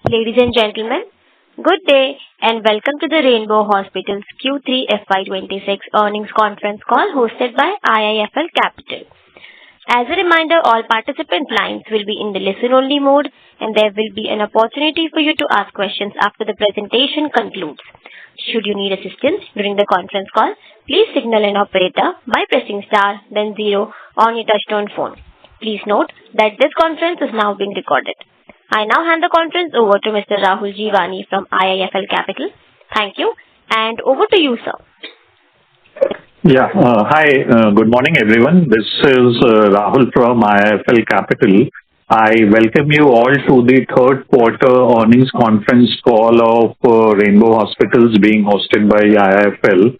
Ladies and gentlemen, good day and welcome to the Rainbow Hospitals Q3 FY26 earnings conference call hosted by IIFL Capital. As a reminder, all participant lines will be in the listen-only mode and there will be an opportunity for you to ask questions after the presentation concludes. Should you need assistance during the conference call, please signal an operator by pressing star then 0 on your touchtone phone. Please note that this conference is now being recorded. I now hand the conference over to Mr. Rahul Jeewani from IIFL Capital. Thank you, and over to you, sir. Hi, good morning, everyone. This is Rahul from IIFL Capital. I welcome you all to the third quarter earnings conference call of Rainbow Hospitals being hosted by IIFL.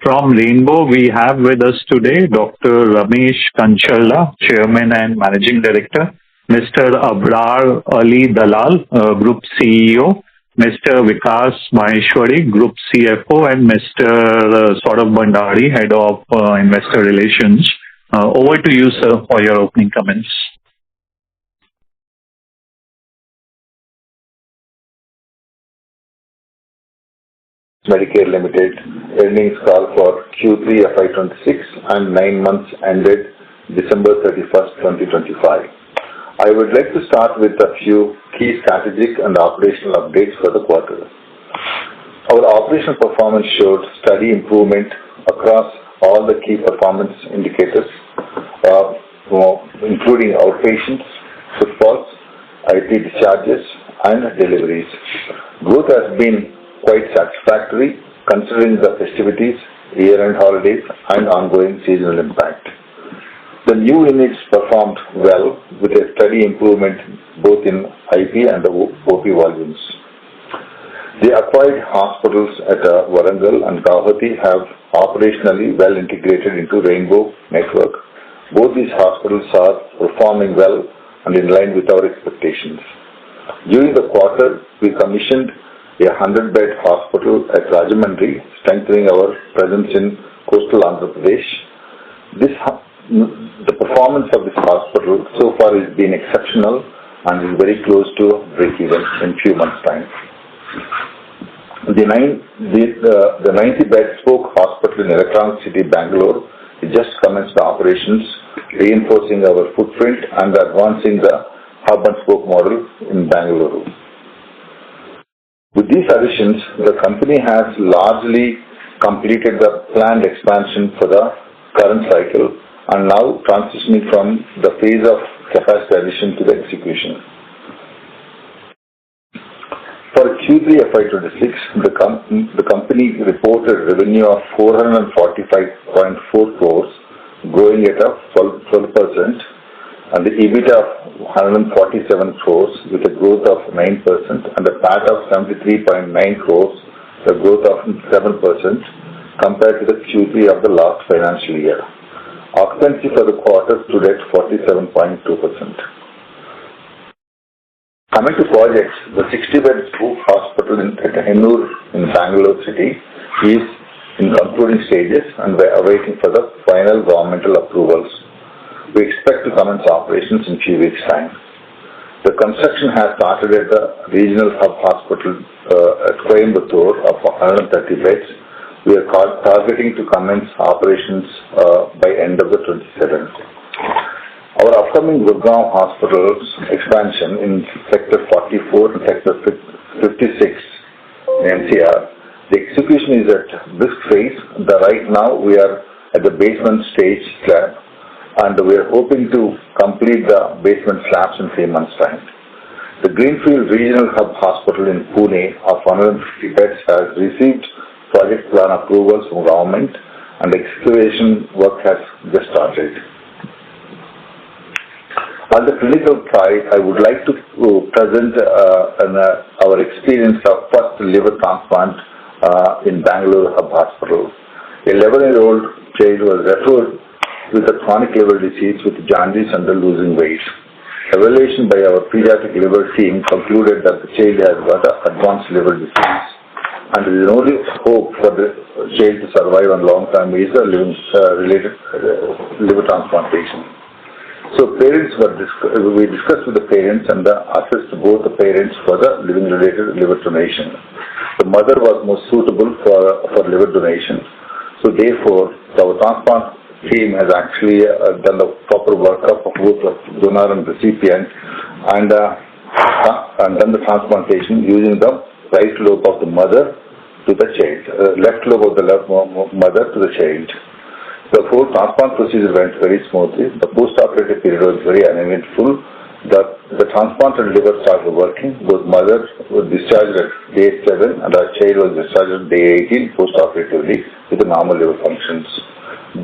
From Rainbow, we have with us today Dr. Ramesh Kancharla, Chairman and Managing Director, Mr. Abrar Ali Dalal, Group CEO, Mr. Vikas Maheshwari, Group CFO, and Mr. Saurabh Bhandari, Head of Investor Relations. Over to you, sir, for your opening comments. Medicare Limited earnings call for Q3 FY26 and 9 months ended December 31st, 2025. I would like to start with a few key strategic and operational updates for the quarter. Our operational performance showed steady improvement across all the key performance indicators, including outpatients, footfalls, IT discharges, and deliveries. Growth has been quite satisfactory considering the festivities, year-end holidays, and ongoing seasonal impact. The new units performed well with a steady improvement both in IP and the OP volumes. The acquired hospitals at Warangal and Guwahati have operationally well integrated into Rainbow network. Both these hospitals are performing well and in line with our expectations. During the quarter, we commissioned a 100-bed hospital at Rajahmundry, strengthening our presence in coastal Andhra Pradesh. The performance of this hospital so far has been exceptional and is very close to break-even in few months' time. The 90-bed spoke hospital in Electronic City, Bangalore, just commenced operations, reinforcing our footprint and advancing the hub and spoke model in Bangalore. With these additions, the company has largely completed the planned expansion for the current cycle and now transitioning from the phase of capacity addition to the execution. For Q3 FY26, the company reported revenue of 445.4 crores, growing at a 12%, and the EBITDA of 147 crores with a growth of 9%, and a PAT of 73.9 crores, a growth of 7% compared to the Q3 of the last financial year. Occupancy for the quarter stood at 47.2%. Coming to projects, the 60-bed spoke hospital at Hennur in Bangalore City is in concluding stages and we are awaiting for the final governmental approvals. We expect to commence operations in few weeks' time. The construction has started at the regional hub hospital at Coimbatore of 130 beds. We are targeting to commence operations by end of the 27th. Our upcoming Gurgaon Hospital's expansion in Sector 44 and Sector 56 in NCR, the execution is at brisk phase. Right now we are at the basement stage slab and we are hoping to complete the basement slabs in 3 months' time. The Greenfield Regional Hub Hospital in Pune of 150 beds has received project plan approvals from government and excavation work has just started. On the clinical side, I would like to present our experience of first liver transplant in Bangalore Hub Hospital. A 11-year-old child was referred with a chronic liver disease with jaundice and losing weight. Evaluation by our pediatric liver team concluded that the child has got advanced liver disease, and the only hope for the child to survive on long term is a related liver transplantation. So we discussed with the parents and assessed both the parents for the living-related liver donation. The mother was most suitable for liver donation. So therefore, our transplant team has actually done the proper workup of both the donor and recipient and done the transplantation using the right lobe of the mother to the child, left lobe of the mother to the child. The whole transplant procedure went very smoothly. The post-operative period was very uneventful. The transplanted liver started working. Both mothers were discharged at day 7 and our child was discharged at day 18 post-operatively with the normal liver functions.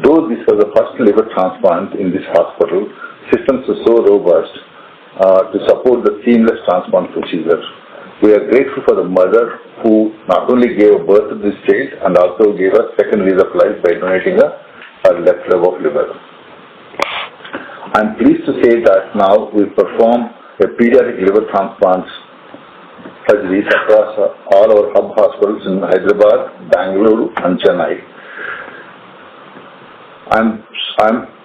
Though this was the first liver transplant in this hospital, systems were so robust to support the seamless transplant procedure. We are grateful for the mother who not only gave birth to this child and also gave us second lease of life by donating her left lobe of liver. I am pleased to say that now we perform a pediatric liver transplant surgeries across all our hub hospitals in Hyderabad, Bangalore and Chennai.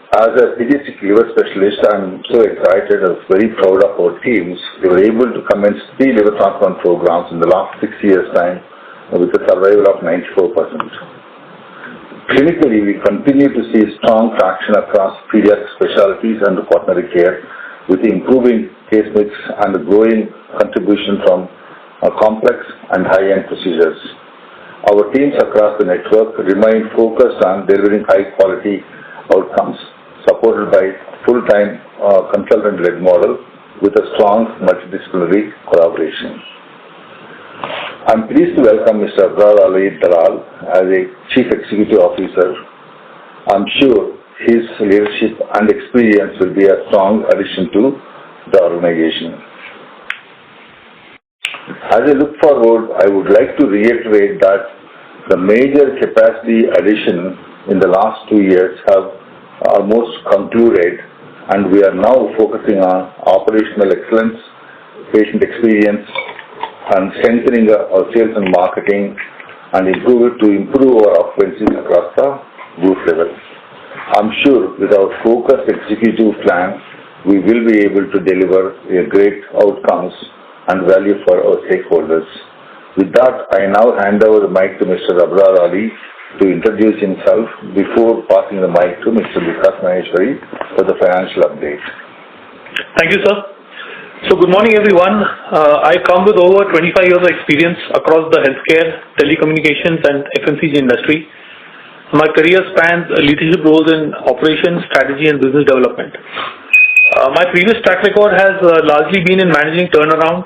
As a pediatric liver specialist, I am so excited and very proud of our teams. We were able to commence 3 liver transplant programs in the last 6 years' time with a survival of 94%. Clinically, we continue to see strong traction across pediatric specialties and quaternary care with improving case mix and a growing contribution from complex and high-end procedures. Our teams across the network remain focused on delivering high-quality outcomes supported by full-time consultant-led model with a strong multidisciplinary collaboration. I am pleased to welcome Mr. Abrar Ali Dalal as a Chief Executive Officer. I am sure his leadership and experience will be a strong addition to the organization. As I look forward, I would like to reiterate that the major capacity addition in the last 2 years have almost concluded, and we are now focusing on operational excellence, patient experience, and strengthening our sales and marketing and improve our occupancies across the group level. I'm sure with our focused executive plan, we will be able to deliver great outcomes and value for our stakeholders. With that, I now hand over the mic to Mr. Abrar Ali to introduce himself before passing the mic to Mr. Vikas Maheshwari for the financial update. Thank you, sir. So good morning, everyone. I come with over 25 years of experience across the healthcare, telecommunications and FMCG industry. My career spans leadership roles in operations, strategy and business development. My previous track record has largely been in managing turnaround,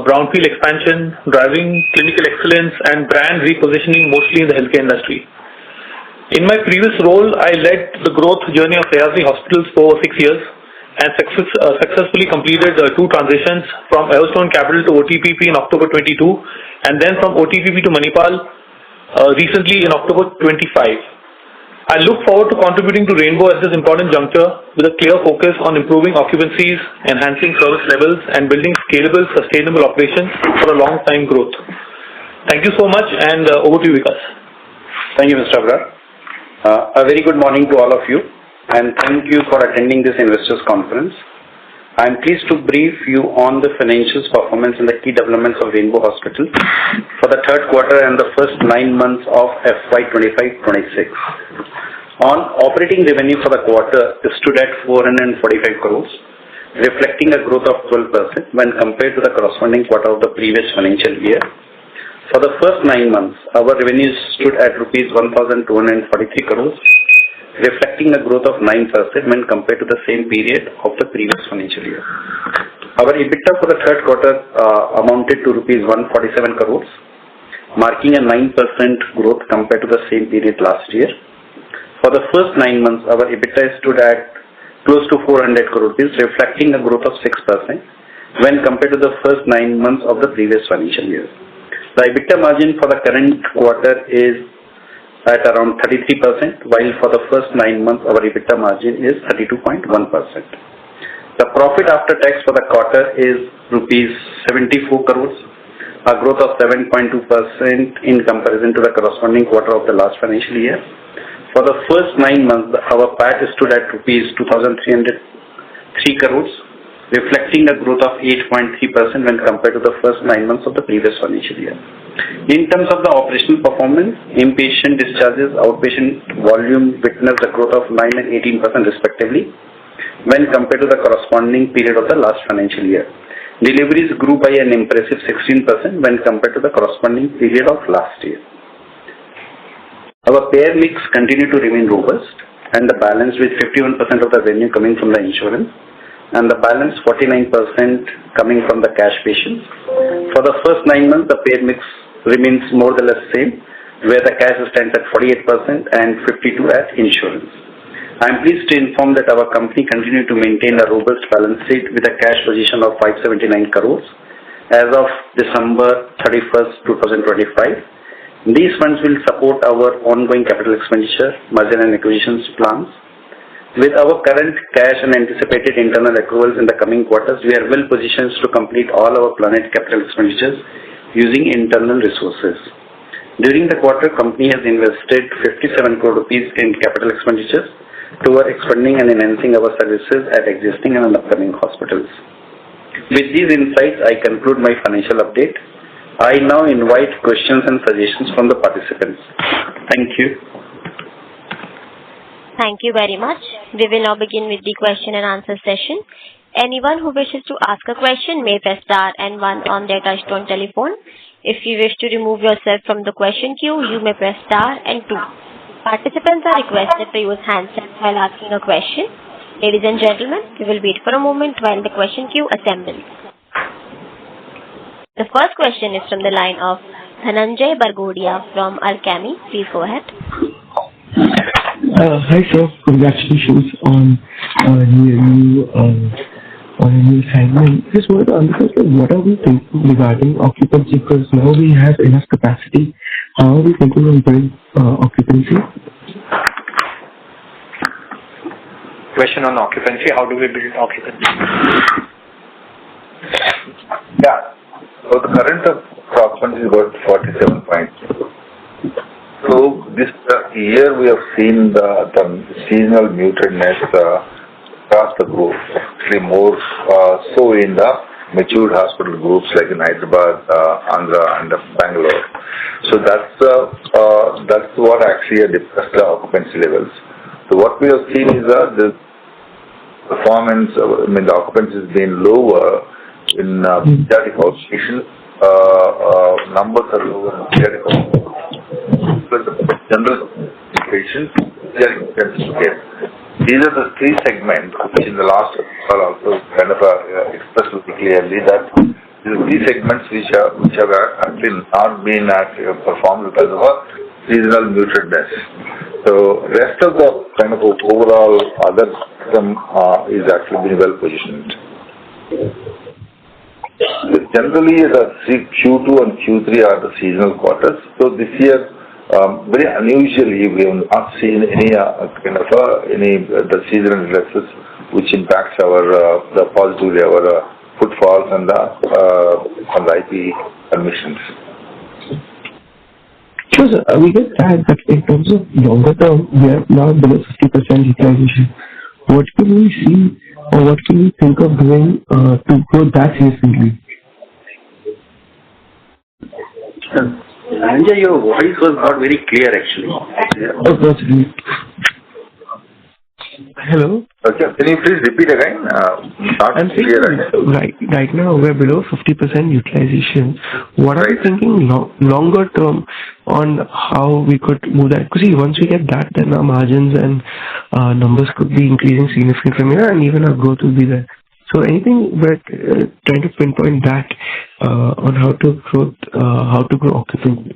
brownfield expansion, driving clinical excellence and brand repositioning mostly in the healthcare industry. In my previous role, I led the growth journey of Sayasri Hospitals for over 6 years and successfully completed 2 transitions from Everstone Capital to OTPP in October 22 and then from OTPP to Manipal recently in October 25. I look forward to contributing to Rainbow at this important juncture with a clear focus on improving occupancies, enhancing service levels and building scalable, sustainable operations for a long-time growth. Thank you so much and over to you, Vikas. Thank you, Mr. Abrar. A very good morning to all of you, and thank you for attending this investors conference. I am pleased to brief you on the financials performance and the key developments of Rainbow Hospital for the third quarter and the first 9 months of FY26. On operating revenue for the quarter stood at 445 crores, reflecting a growth of 12% when compared to the corresponding quarter of the previous financial year. For the first 9 months, our revenues stood at rupees 1,243 crores, reflecting a growth of 9% when compared to the same period of the previous financial year. Our EBITDA for the third quarter amounted to rupees 147 crores, marking a 9% growth compared to the same period last year. For the first 9 months, our EBITDA stood at close to 400 crores rupees, reflecting a growth of 6% when compared to the first 9 months of the previous financial year. The EBITDA margin for the current quarter is at around 33%, while for the first 9 months our EBITDA margin is 32.1%. The profit after tax for the quarter is rupees 74 crores, a growth of 7.2% in comparison to the corresponding quarter of the last financial year. For the first 9 months, our PAT stood at rupees 2,300 3 crores, reflecting a growth of 8.3% when compared to the first 9 months of the previous financial year. In terms of the operational performance, inpatient discharges, outpatient volume witnessed a growth of 9 and 18% respectively when compared to the corresponding period of the last financial year. Deliveries grew by an impressive 16% when compared to the corresponding period of last year. Our payer mix continued to remain robust and the balance with 51% of the revenue coming from the insurance and the balance 49% coming from the cash patients. For the first 9 months, the payer mix remains more or less same, where the cash stands at 48% and 52% at insurance. I am pleased to inform that our company continued to maintain a robust balance sheet with a cash position of 579 crores as of December 31st, 2025. These funds will support our ongoing capital expenditure, merger and acquisitions plans. With our current cash and anticipated internal accruals in the coming quarters, we are well positioned to complete all our planned capital expenditures using internal resources. During the quarter, company has invested 57 crore rupees in capital expenditures toward expanding and enhancing our services at existing and upcoming hospitals. With these insights, I conclude my financial update. I now invite questions and suggestions from the participants. Thank you. Thank you very much. We will now begin with the question and answer session. Anyone who wishes to ask a question may press star and 1 on their touchtone telephone. If you wish to remove yourself from the question queue, you may press star and 2. Participants are requested to use handsets while asking a question. Ladies and gentlemen, we will wait for a moment while the question queue assembles. The first question is from the line of Dhananjay Bargodia from Alchemy. Please go ahead. Hi sir, congratulations on a new assignment. Just wanted to understand what are we thinking regarding occupancy, because now we have enough capacity. How are we thinking on building occupancy? Question on occupancy, how do we build occupancy? Yeah, so the current occupancy is about 47.2. So this year we have seen the seasonal mutedness across the group, actually more so in the matured hospital groups like in Hyderabad, Andhra and Bangalore. So that's what actually depressed the occupancy levels. So what we have seen is the performance, the occupancy has been lower in pediatric outpatient. Numbers are lower in pediatric outpatient. But the general patients, they are intensive care. These are the 3 segments which in the last call also kind of expressed clearly that these are 3 segments which have actually not been performed because of a seasonal mutedness. So rest of the kind of overall other system is actually been well positioned. Generally, the Q2 and Q3 are the seasonal quarters. So this year, very unusually, we have not seen any the seasonal illnesses which impacts the positively our footfalls and the IP admissions. Sure, sir. We get that, but in terms of longer term, we are now below 50% utilization. What can we see or what can we think of doing to grow that significantly? Dhananjay, your voice was not very clear actually. Oh, possibly. Hello? Okay, can you please repeat again? Not I'm clear. Right now we're below 50% utilization. What are we thinking longer term on how we could move that? Because once we get that, then our margins and numbers could be increasing significantly from here, and even our growth will be there. So anything we're trying to pinpoint that on how to grow occupancy.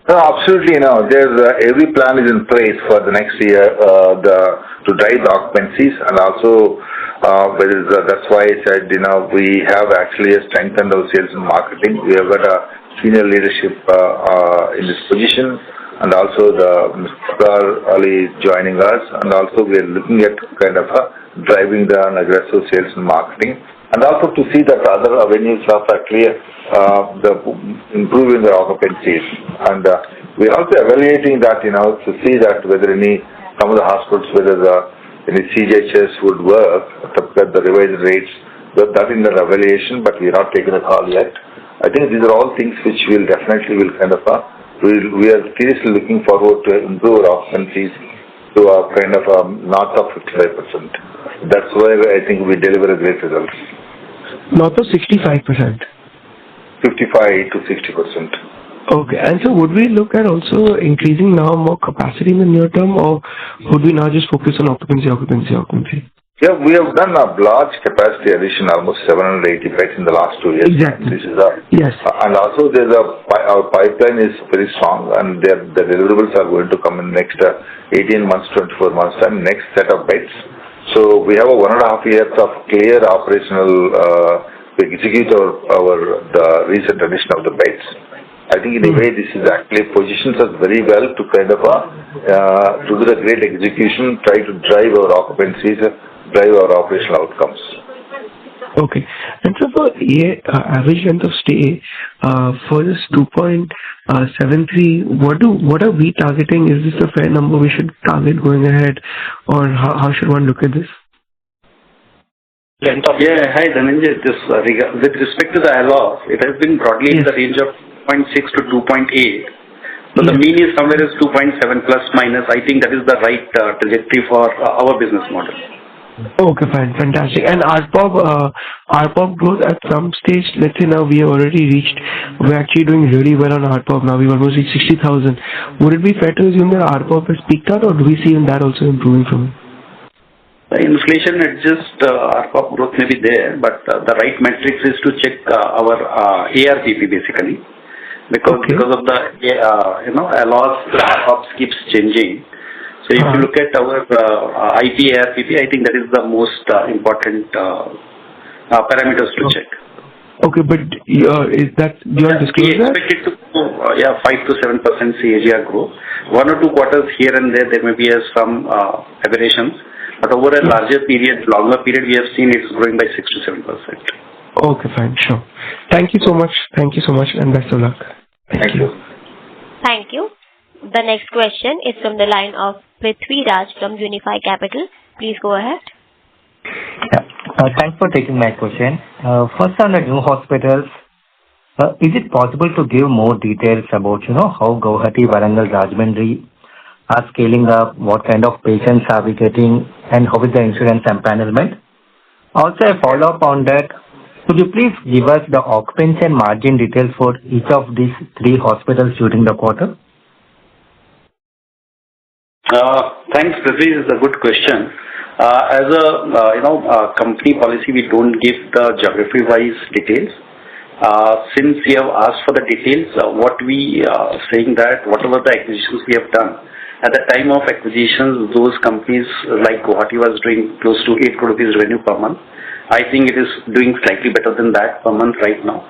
No, absolutely. There's every plan is in place for the next year to drive the occupancies, and also that's why I said we have actually strengthened our sales and marketing. We have got a senior leadership in this position, and also Mr. Ali joining us, and also we are looking at kind of driving an aggressive sales and marketing, and also to see that other avenues of actually improving the occupancies. And we're also evaluating that, to see that whether some of the hospitals, whether any CGHS would work, the revised rates, that in the evaluation, but we are not taking a call yet. I think these are all things which we are seriously looking forward to improve our occupancies to a kind of north of 55%. That's why I think we deliver a great result. North of 65%? 55 to 60%. Okay. And so would we look at also increasing now more capacity in the near term, or would we now just focus on occupancy? Yeah, we have done a large capacity addition, almost 780 beds in the last 2 years. Exactly. Yes. And also our pipeline is very strong, and the deliverables are going to come in next 18 months, 24 months time, next set of beds. So we have a 1.5 years of clear operational to execute the recent addition of the beds. I think in a way this is actually positions us very well to kind of to do the great execution, try to drive our occupancies, drive our operational outcomes. Okay. And so for average length of stay, for this 2.73, what are we targeting? Is this a fair number we should target going ahead, or how should one look at this? Hi Dhananjay. With respect to the ALOS, it has been broadly in the range of 2.6 to 2.8. So the mean is somewhere is 2.7 plus minus. I think that is the right trajectory for our business model. Okay, fine. Fantastic. And ARPOB growth at some stage, let's say now we have already reached, we're actually doing really well on ARPOB now. We've almost reached 60,000. Would it be fair to assume that ARPOB has peaked out, or do we see that also improving from it? The inflation adjust ARPOB growth may be there, but the right metrics is to check our ARPP basically, because of the ALOS, the ARPOB keeps changing. So if you look at our IP ARPP, I think that is the most important parameters to check. Okay, but is that beyond disclosure? We expect it to 5 to 7% CAGR growth. 1 or 2 quarters here and there may be some aberrations, but over a longer period, we have seen it's growing by 6 to 7%. Okay, fine, sure. Thank you so much, and best of luck. Thank you. Thank you. The next question is from the line of Prithvi Raj from Unifi Capital. Please go ahead. Thanks for taking my question. First, on the new hospitals, is it possible to give more details about, how Guwahati, Warangal, Rajahmundry are scaling up, what kind of patients are we getting, and how is the insurance empanelment? Also, a follow-up on that, could you please give us the occupancy and margin details for each of these 3 hospitals during the quarter? Thanks, Prithvi. This is a good question. As a company policy, we don't give the geography-wise details. Since we have asked for the details, what we are saying that whatever the acquisitions we have done, at the time of acquisitions, those companies like Guwahati was doing close to 8 crore rupees revenue per month. I think it is doing slightly better than that per month right now.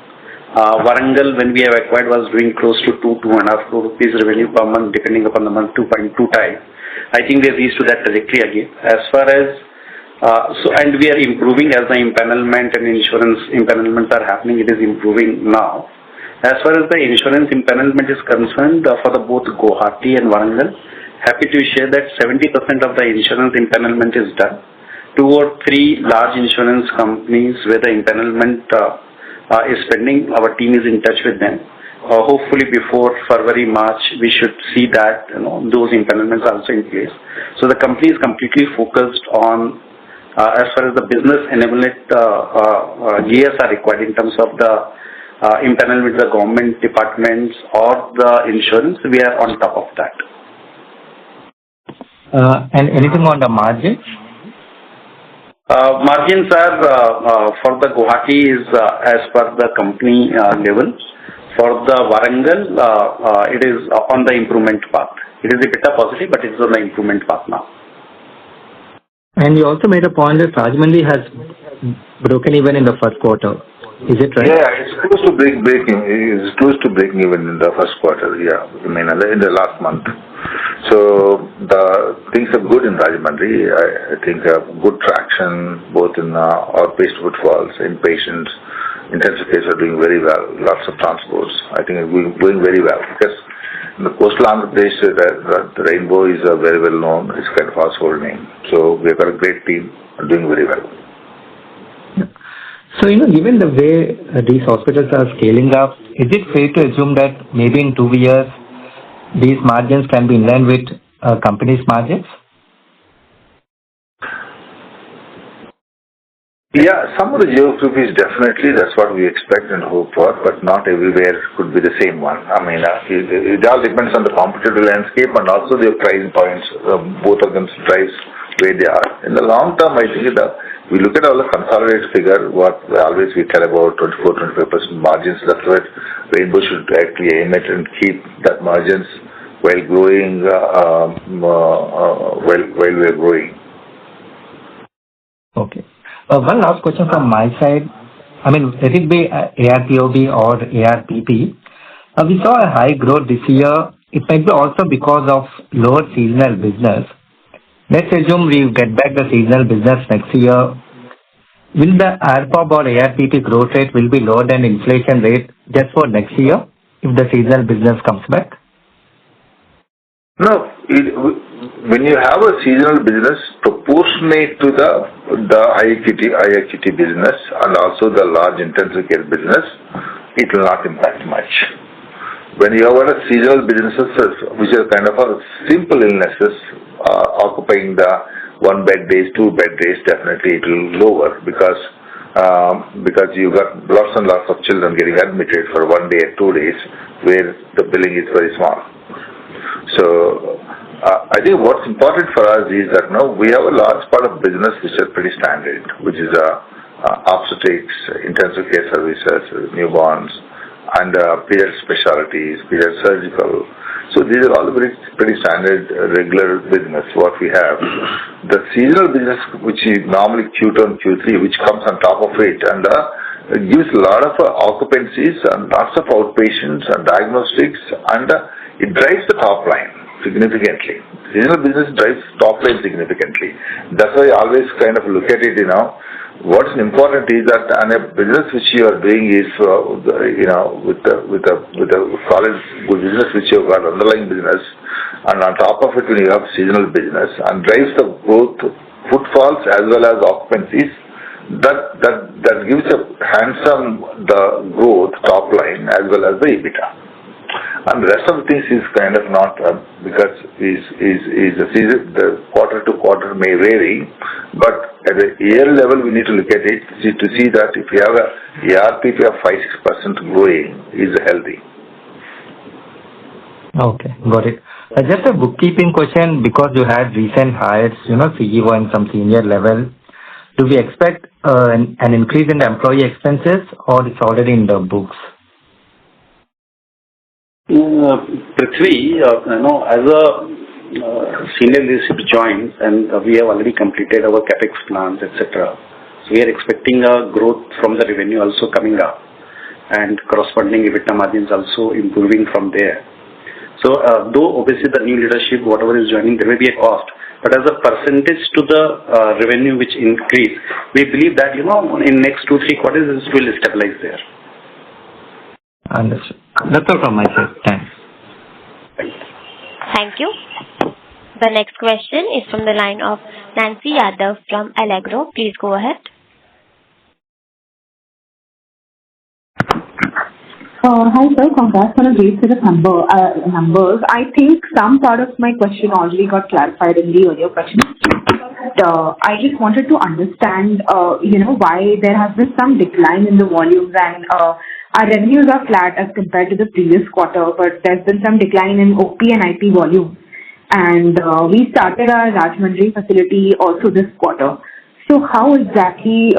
Warangal, when we have acquired, was doing close to 2.5 crore rupees revenue per month, depending upon the month, 2.2 times. I think we have reached to that trajectory again. As far as and we are improving as the empanelment and insurance empanelment are happening. It is improving now. As far as the insurance empanelment is concerned, for the both Guwahati and Warangal, happy to share that 70% of the insurance empanelment is done. 2 or 3 large insurance companies where the empanelment is pending. Our team is in touch with them. Hopefully before February, March, we should see that those empanelments are also in place. So the company is completely focused on as far as the business enablement gears are required in terms of the empanelment with the government departments or the insurance. We are on top of that. And anything on the margins? Margins are for the Guwahati is as per the company level. For the Warangal, it is on the improvement path. It is a bit positive, but it is on the improvement path now. And you also made a point that Rajahmundry has broken even in the first quarter. Is it right? Yeah, it's close to breaking. It's close to breaking even in the first quarter. Yeah, I mean in the last month. So the things are good in Rajahmundry. I think good traction both in outpatient footfalls, inpatients. Intensive cases are doing very well. Lots of transports. I think it's going very well because in the coastal Andhra Pradesh, the Rainbow is very well known. It's kind of household name. So we've got a great team doing very well. So, given the way these hospitals are scaling up, is it fair to assume that maybe in 2 years, these margins can be in line with companies' margins? Yeah, some of the geographies definitely, that's what we expect and hope for, but not everywhere could be the same one. I mean, it all depends on the competitive landscape and also their price points. Both of them drives where they are. In the long term, I think we look at all the consolidated figure, what always we tell about 24-25% margins. That's what Rainbow should actually aim at and keep that margins while growing, while we're growing. Okay. One last question from my side. I mean, let it be ARPOB or ARPP. We saw a high growth this year. It might be also because of lower seasonal business. Let's assume we get back the seasonal business next year. Will the ARPOB or ARPP growth rate will be lower than inflation rate just for next year if the seasonal business comes back? No, when you have a seasonal business proportionate to the IHT business and also the large intensive care business, it will not impact much. When you have a seasonal businesses which are kind of a simple illnesses occupying the 1 bed days, 2 bed days, definitely it will lower because you got lots and lots of children getting admitted for 1 day and 2 days where the billing is very small. So I think what's important for us is that now we have a large part of business which are pretty standard, which is obstetrics, intensive care services, newborns, and pediatric specialties, pediatric surgical. So these are all pretty standard, regular business what we have. The seasonal business, which is normally Q2 and Q3, which comes on top of it, and gives a lot of occupancies and lots of outpatients and diagnostics, and it drives the top line significantly. Seasonal business drives top line significantly. That's why I always kind of look at it, what's important is that a business which you are doing is, with a solid good business which you have got underlying business, and on top of it when you have seasonal business and drives the growth, footfalls as well as occupancies, that gives a handsome the growth top line as well as the EBITDA. And the rest of the things is kind of not because the quarter to quarter may vary, but at a year level we need to look at it to see that if you have a ARPP of 5-6% growing is healthy. Okay, got it. Just a bookkeeping question, because you had recent hires, CEO and some senior level. Do we expect an increase in the employee expenses, or it's already in the books? Prithvi, as a senior leadership joins, and we have already completed our capex plans, etc. So we are expecting a growth from the revenue also coming up, and corresponding EBITDA margins also improving from there. So though obviously the new leadership, whatever is joining, there may be a cost, but as a percentage to the revenue which increase, we believe that in next 2-3 quarters this will stabilize there. Understood. That's all from my side. Thanks. Thank you. The next question is from the line of Nancy Yadav from Allegro. Please go ahead. Hi sir, congrats on a great set of numbers. I think some part of my question already got clarified in the earlier question. But I just wanted to understand, why there has been some decline in the volumes, and our revenues are flat as compared to the previous quarter, but there's been some decline in OP and IP volume. And we started our Rajahmundry facility also this quarter. So how exactly,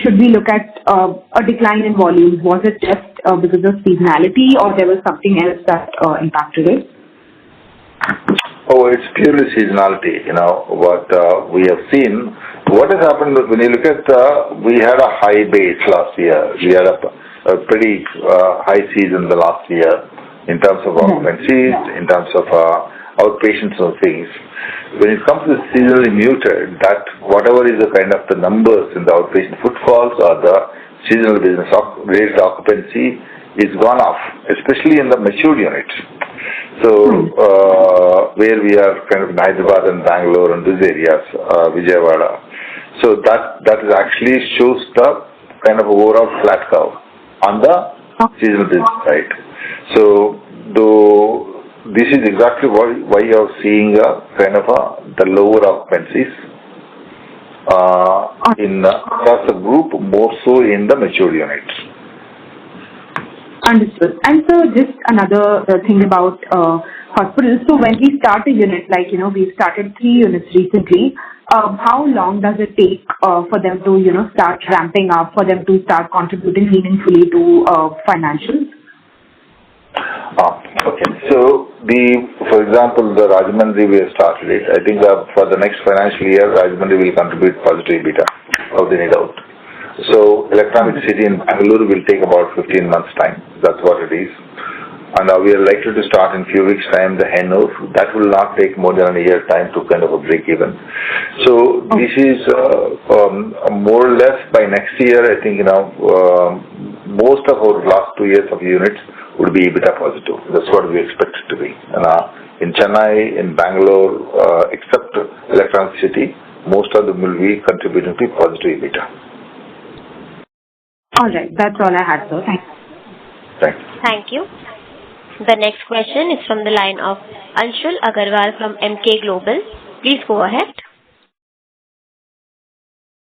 should we look at a decline in volumes? Was it just because of seasonality, or there was something else that impacted it? Oh, it's purely seasonality. What we have seen. What has happened when you look at, we had a high base last year. We had a pretty high season the last year in terms of occupancies, in terms of outpatients and things. When it comes to seasonally muted, that whatever is the kind of the numbers in the outpatient footfalls or the seasonal business raised occupancy is gone off, especially in the mature units. So, where we are kind of in Hyderabad and Bangalore and these areas, Vijayawada. So that is actually shows the kind of overall flat curve on the seasonal business side. So, this is exactly why you are seeing kind of the lower occupancies across the group, more so in the mature units. Understood. And so just another thing about hospitals. So when we start a unit, like, we started 3 units recently, how long does it take for them to, start ramping up, for them to start contributing meaningfully to financials? Okay. So, for example, the Rajahmundry we have started it. I think for the next financial year, Rajahmundry will contribute positive EBITDA, without any doubt. So, Electronic City in Bangalore will take about 15 months' time. That's what it is. And we are likely to start in a few weeks' time the Hennur. That will not take more than a year time to kind of a break even. So, this is more or less by next year, I think, most of our last 2 years of units would be EBITDA positive. That's what we expect it to be. And in Chennai, in Bangalore, except Electronic City, most of them will be contributing to positive EBITDA. All right. That's all I had, sir. Thanks. Thanks. Thank you. The next question is from the line of Anshul Agarwal from MK Global. Please go ahead.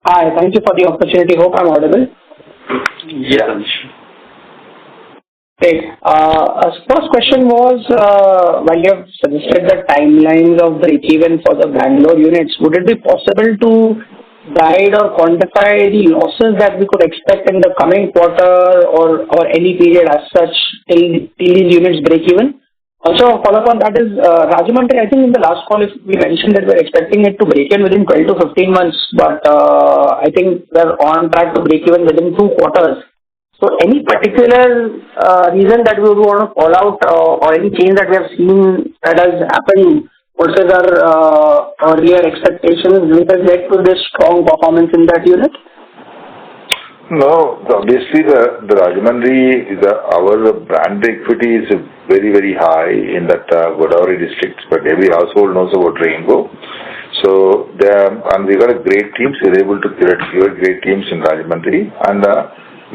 Hi, thank you for the opportunity. Hope I'm audible. Yes, Anshul. Great. First question was, while you have suggested the timelines of break-even for the Bangalore units, would it be possible to guide or quantify the losses that we could expect in the coming quarter or any period as such till these units break even? Also, a follow-up on that is, Rajahmundry, I think in the last call we mentioned that we're expecting it to break in within 12 to 15 months, but I think we're on track to break even within 2 quarters. So any particular reason that we would want to call out or any change that we have seen that has happened versus our earlier expectations which has led to this strong performance in that unit? No, obviously the Rajahmundry, our brand equity is very, very high in that Godavari district, but every household knows about Rainbow. So, and we got a great team, so we're able to create great teams in Rajahmundry, and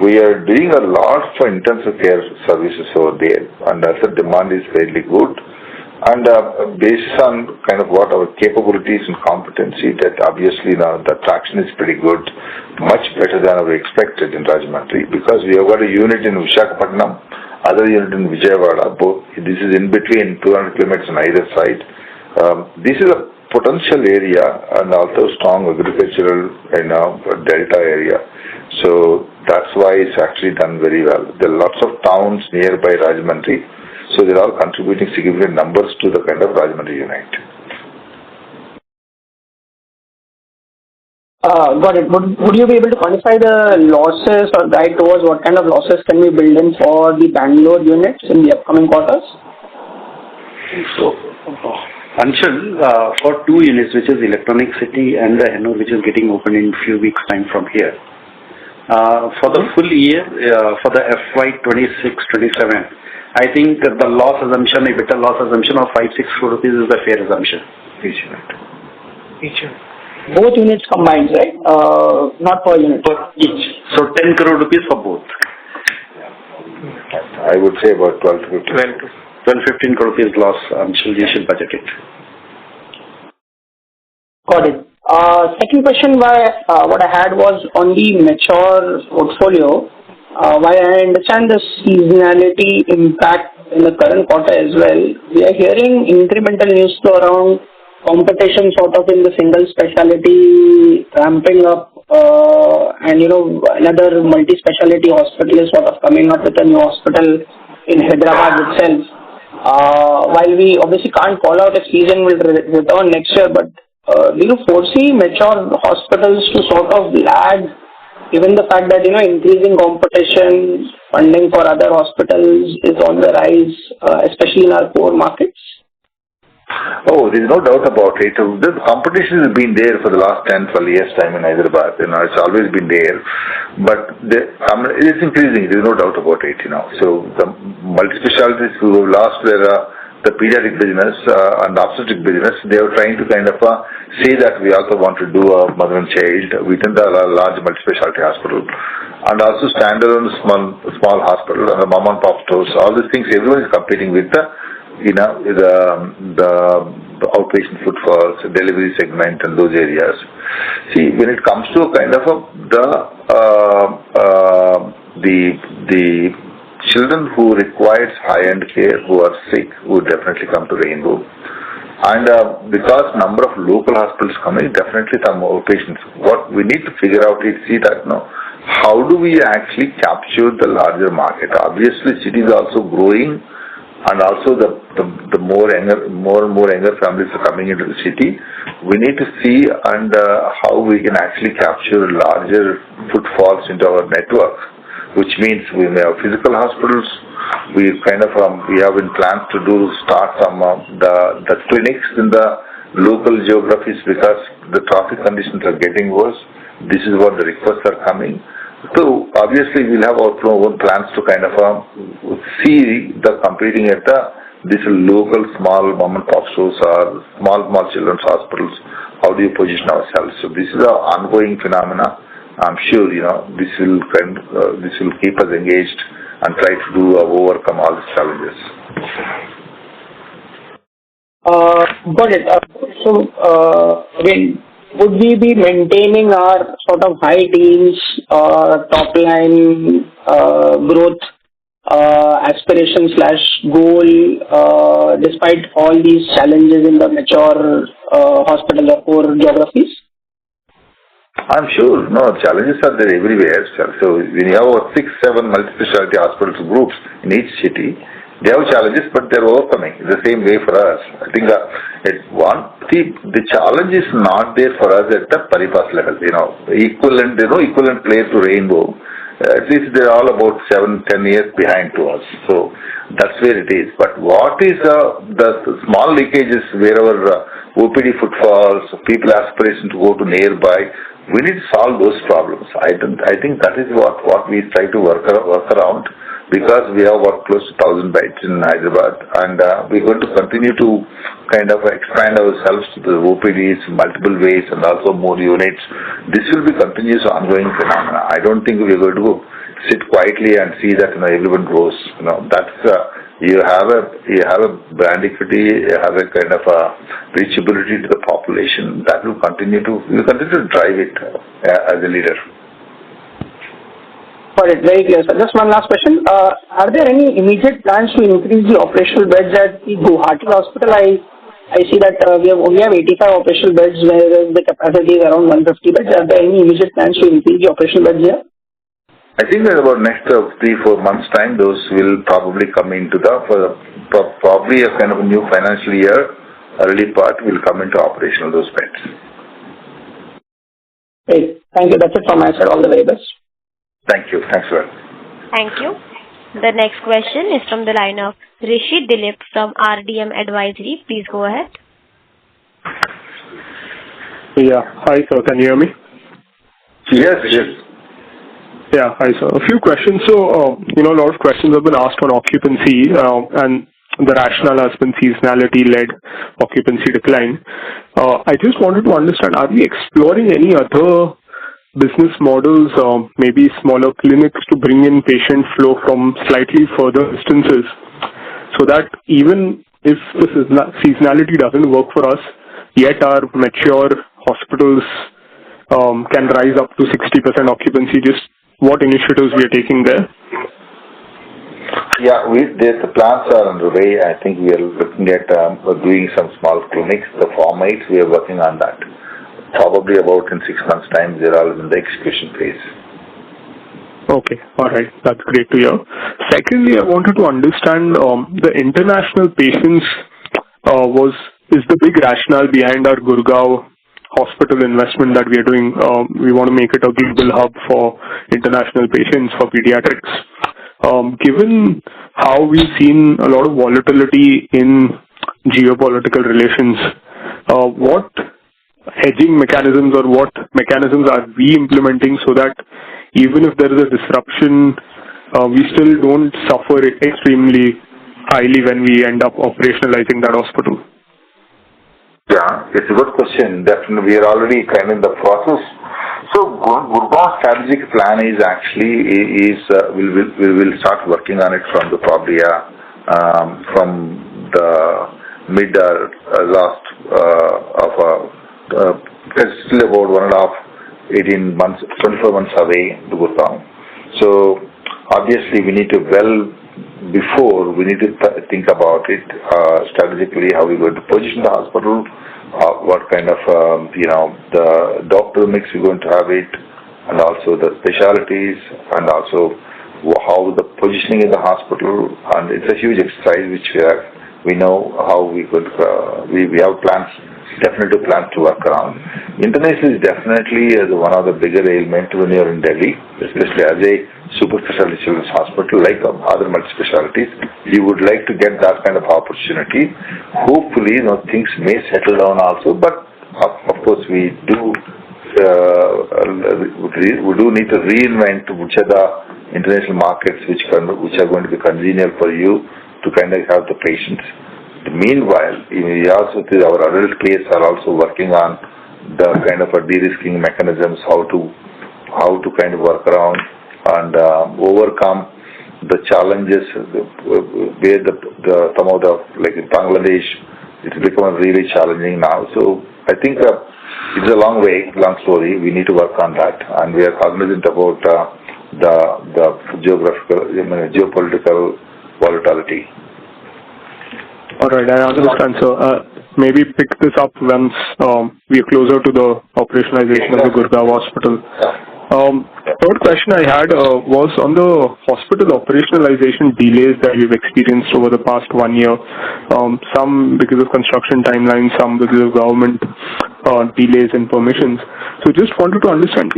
we are doing a lot for intensive care services over there, and the demand is fairly good. And based on kind of what our capabilities and competency, that obviously now the traction is pretty good, much better than we expected in Rajahmundry, because we have got a unit in Visakhapatnam, other unit in Vijayawada. Both this is in between 200 kilometers on either side. This is a potential area and also strong agricultural delta area. So that's why it's actually done very well. There are lots of towns nearby Rajahmundry. So they're all contributing significant numbers to the kind of Rajahmundry unit. Got it. Would you be able to quantify the losses or guide towards what kind of losses can we build in for the Bangalore units in the upcoming quarters? So, Anshul, for 2 units, which is Electronic City and the Hennur, which is getting open in a few weeks' time from here, for the full year, for the FY26-27, I think the loss assumption, EBITDA loss assumption of 5-6 crore rupees is the fair assumption. Each unit. Both units combined, right? Not per unit. For each. So 10 crore rupees for both. I would say about 12 to 15. 12-15 crore rupees loss, you should budget it. Got it. Second question what I had was on the mature portfolio. While I understand the seasonality impact in the current quarter as well, we are hearing incremental news flow around competition sort of in the single specialty ramping up and another multi-specialty hospital is sort of coming up with a new hospital in Hyderabad itself. While we obviously can't call out if season will return next year, but do you foresee mature hospitals to sort of lag given the fact that increasing competition, funding for other hospitals is on the rise, especially in our core markets? Oh, there's no doubt about it. The competition has been there for the last 10, 12 years' time in Hyderabad. It's always been there. But it's increasing. There's no doubt about it, So the multi-specialties who have lost their the pediatric business and obstetric business, they are trying to kind of say that we also want to do a mother and child within the large multi-specialty hospital, and also standalone small hospital and the mom and pop stores. All these things, everyone is competing with the outpatient footfalls, delivery segment, and those areas. See, when it comes to kind of the children who requires high-end care, who are sick, would definitely come to Rainbow. And because number of local hospitals coming, definitely some more patients. What we need to figure out is see that how do we actually capture the larger market? Obviously, cities are also growing, and also the more and more younger families are coming into the city. We need to see and how we can actually capture larger footfalls into our network, which means we may have physical hospitals. We have in plans to start some the clinics in the local geographies, because the traffic conditions are getting worse. This is what the requests are coming. So obviously we'll have our own plans to kind of see the competing at these local small mom and pop stores or small children's hospitals. How do you position ourselves? So this is an ongoing phenomena. I'm sure this will keep us engaged and try to overcome all these challenges. Got it. Again, would we be maintaining our sort of high teens top line growth aspiration / goal despite all these challenges in the mature hospital or core geographies? I'm sure. Challenges are there everywhere. So when you have 6-7 multi-specialty hospitals groups in each city, they have challenges, but they're overcoming. It's the same way for us. I think the challenge is not there for us at the Paripas level. There's no equivalent player to Rainbow. At least they're all about 7-10 years behind to us. So that's where it is. But what is the small leakages wherever OPD footfalls, people aspiration to go to nearby, we need to solve those problems. I think that is what we try to work around, because we have close to 1,000 beds in Hyderabad, and we're going to continue to kind of expand ourselves to the OPDs, multiple ways, and also more units. This will be continuous ongoing phenomena. I don't think we're going to sit quietly and see that everyone grows. You have a brand equity, you have a kind of reachability to the population that will continue to drive it as a leader. Got it. Very clear, sir. Just one last question. Are there any immediate plans to increase the operational beds at the Guwahati hospital? I see that we have 85 operational beds, whereas the capacity is around 150 beds. Are there any immediate plans to increase the operational beds here? I think that about next 3-4 months' time, those will probably come into probably a kind of a new financial year. Early part will come into operational, those beds. Great. Thank you. That's it from my side. All the very best. Thank you. Thanks, sir. Thank you. The next question is from the line of Rishi Dilip from RDM Advisory. Please go ahead. Yeah. Hi, sir. Can you hear me? Yes. Yeah. Hi, sir. A few questions. So, a lot of questions have been asked on occupancy, and the rationale has been seasonality-led occupancy decline. I just wanted to understand, are we exploring any other business models, maybe smaller clinics, to bring in patient flow from slightly further distances, so that even if the seasonality doesn't work for us, yet our mature hospitals can rise up to 60% occupancy? Just what initiatives we are taking there? Yeah, the plans are underway. I think we are looking at doing some small clinics. The formats, we are working on that. Probably about in 6 months' time, they're all in the execution phase. Okay, all right. That's great to hear. Secondly, I wanted to understand the international patients is the big rationale behind our Gurgaon hospital investment that we are doing. We want to make it a global hub for international patients for pediatrics. Given how we've seen a lot of volatility in geopolitical relations, what hedging mechanisms or what mechanisms are we implementing so that even if there is a disruption, we still don't suffer extremely highly when we end up operationalizing that hospital? Yeah, it's a good question. Definitely, we are already kind of in the process. So, Gurgaon strategic plan is actually we will start working on it from the probably from the mid last it's still about 18 months, 24 months away to Gurgaon. So, obviously, we need to we need to think about it strategically, how we're going to position the hospital, what kind of, the doctor mix we're going to have it, and also the specialties, and also how the positioning in the hospital, and it's a huge exercise which we know how we could, we have plans, definitely plans to work around. International is definitely one of the bigger ailments when you're in Delhi, especially as a super specialty children's hospital like other multi-specialties. You would like to get that kind of opportunity. Hopefully, things may settle down also, but of course we do need to reinvent which are the international markets which are going to be congenial for you to kind of have the patients. Meanwhile, we also, our adult case, are also working on the kind of a de-risking mechanisms, how to kind of work around and overcome the challenges where some of the, like in Bangladesh, it's become really challenging now. So I think it's a long story. We need to work on that, and we are cognizant about the geopolitical volatility. All right, I understand. So maybe pick this up once we are closer to the operationalization of the Gurgaon hospital. Third question I had was on the hospital operationalization delays that we've experienced over the past 1 year. Some because of construction timelines, some because of government delays in permissions. So just wanted to understand,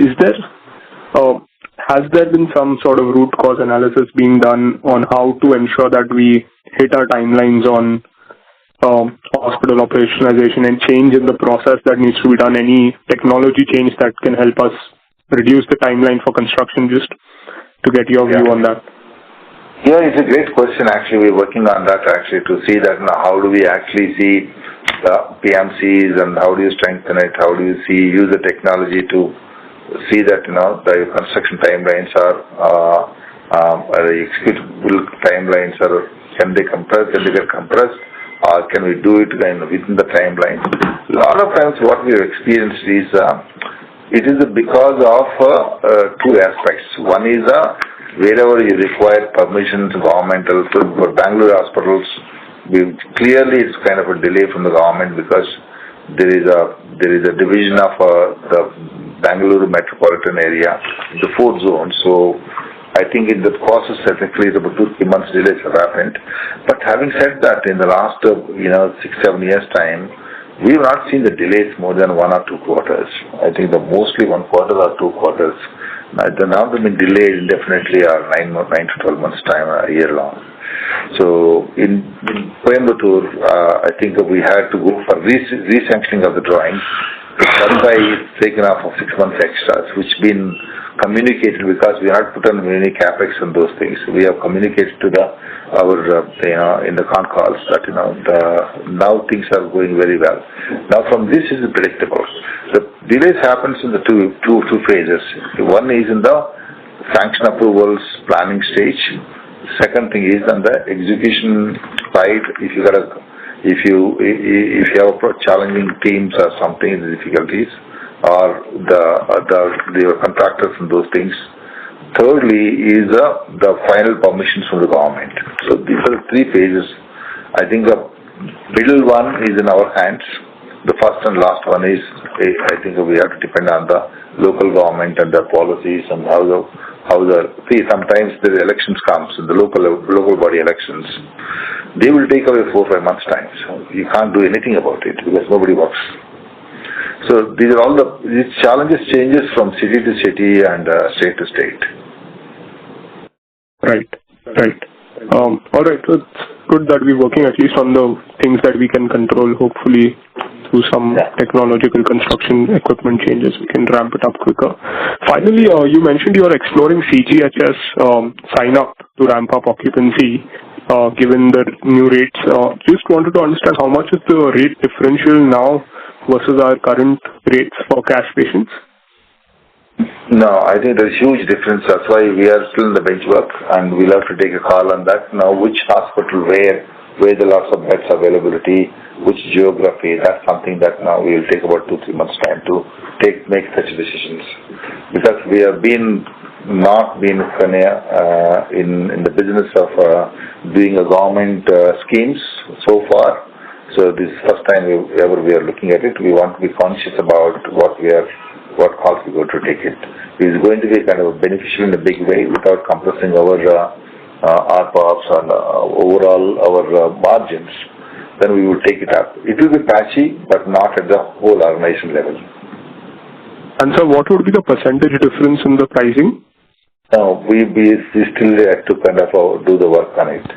has there been some sort of root cause analysis being done on how to ensure that we hit our timelines on hospital operationalization and change in the process that needs to be done? Any technology change that can help us reduce the timeline for construction, just to get your view on that? Yeah, it's a great question. Actually, we're working on that actually to see that how do we actually see the PMCs and how do you strengthen it? How do you use the technology to see that the construction timelines are executable timelines, or can they get compressed, or can we do it within the timeline? A lot of times, what we have experienced is it is because of two aspects. One is wherever you require permissions, governmental, for Bangalore hospitals, clearly it's kind of a delay from the government because there is a division of the Bangalore metropolitan area, the 4 zones. So I think in the process, technically, about 2-3 months delays have happened. But having said that, in the last 6-7 years time, we have not seen the delays more than 1 or 2 quarters. I think mostly 1 quarter or 2 quarters. Now they've been delayed indefinitely, or 9 to 12 months time, a year long. So in Coimbatore, I think we had to go for re-sanctioning of the drawings. That's why it's taken off of 6 months extras, which been communicated because we had put on many capex on those things. We have communicated to in the Concalls that now things are going very well. Now from this is predictable. The delays happens in the two phases. One is in the sanction approvals planning stage. Second thing is on the execution side. If you have challenging teams or something, the difficulties, or the contractors and those things. Thirdly is the final permissions from the government. So these are the 3 phases. I think the middle one is in our hands. The first and last one is, I think we have to depend on the local government and their policies and sometimes the elections comes, the local body elections. They will take away 4 or 5 months' time. So you can't do anything about it because nobody works. So these challenges changes from city to city and state to state. Right. All right. So it's good that we're working at least on the things that we can control. Hopefully, through some technological construction equipment changes, we can ramp it up quicker. Finally, you mentioned you are exploring CGHS sign up to ramp up occupancy. given the new rates. Just wanted to understand how much is the rate differential now versus our current rates for cash patients? No, I think there's huge difference. That's why we are still in the benchwork, and we'll have to take a call on that. Now, which hospital, where the lots of beds availability, which geography, that's something that now we will take about 2-3 months' time to make such decisions. Because we have not been in the business of doing a government schemes so far. So this is the first time ever we are looking at it. We want to be conscious about what calls we're going to take it. It is going to be kind of beneficial in a big way without compressing our ARPOBs and overall our margins. Then we will take it up. It will be patchy, but not at the whole organization level. And so what would be the percentage difference in the pricing? No, we still have to kind of do the work on it.